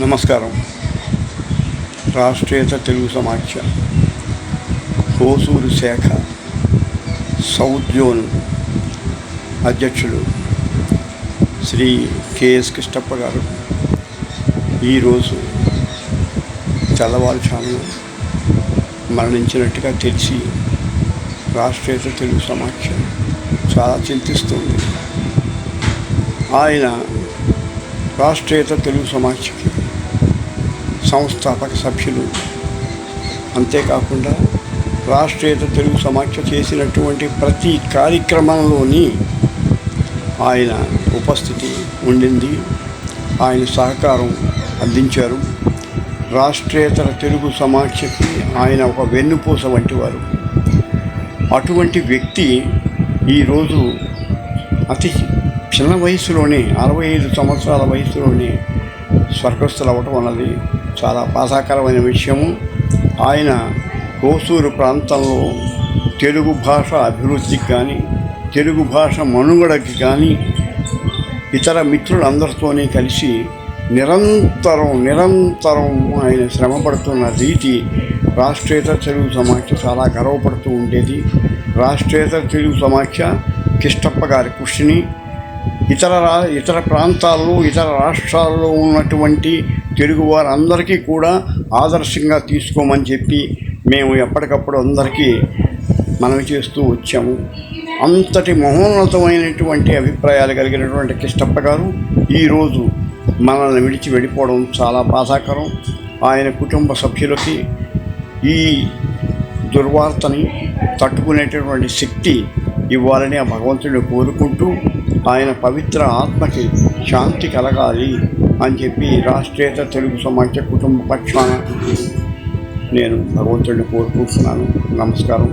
నమస్కారం. రాష్ట్రీయత తెలుగు సమాఖ్య హోసూరు శాఖ సౌత్ జోన్ అధ్యక్షులు శ్రీ కెఎస్ కృష్ణప్ప గారు ఈరోజు తెల్లవారుజామున మరణించినట్టుగా తెలిసి రాష్ట్రీయత తెలుగు సమాఖ్య చాలా చింతిస్తుంది. ఆయన రాష్ట్రీయత తెలుగు సమాఖ్యకి సంస్థాపక సభ్యులు, అంతేకాకుండా రాష్ట్రీయత తెలుగు సమాఖ్య చేసినటువంటి ప్రతి కార్యక్రమంలోని ఆయన ఉపస్థితి ఉండింది. ఆయన సహకారం అందించారు. రాష్ట్రీయత తెలుగు సమాఖ్యకి ఆయన ఒక వెన్నుపూస వంటి వారు. అటువంటి వ్యక్తి ఈరోజు అతి చిన్న వయసులోనే 65 సంవత్సరాల వయసులోనే స్వర్గస్థులు అవ్వటం అన్నది చాలా బాధాకరమైన విషయము. ఆయన హోసూరు ప్రాంతంలో తెలుగు భాష అభివృద్ధికి కానీ, తెలుగు భాష మనుగడకి కానీ ఇతర మిత్రులందరితోనే కలిసి నిరంతరం ఆయన శ్రమపడుతున్న రీతి రాష్ట్రీయత తెలుగు సమాఖ్య చాలా గర్వపడుతూ ఉండేది. రాష్ట్రీయత తెలుగు సమాఖ్య కృష్ణప్ప గారి కృషిని ఇతర ప్రాంతాల్లో, ఇతర రాష్ట్రాల్లో ఉన్నటువంటి తెలుగు వారందరికీ కూడా ఆదర్శంగా తీసుకోమని చెప్పి మేము ఎప్పటికప్పుడు అందరికీ మనవి చేస్తూ వచ్చాము. అంతటి మహోన్నతమైనటువంటి అభిప్రాయాలు కలిగినటువంటి కృష్ణప్ప గారు ఈరోజు మనల్ని విడిచి వెళ్ళిపోవడం చాలా బాధాకరం. ఆయన కుటుంబ సభ్యులకి ఈ దుర్వార్తని తట్టుకునేటటువంటి శక్తి ఇవ్వాలని ఆ భగవంతుడిని కోరుకుంటూ ఆయన పవిత్ర ఆత్మకి శాంతి కలగాలి అని చెప్పి రాష్ట్రీయత తెలుగు సమాఖ్య కుటుంబ పక్షాన నేను భగవంతుడిని కోరుకుంటున్నాను. నమస్కారం.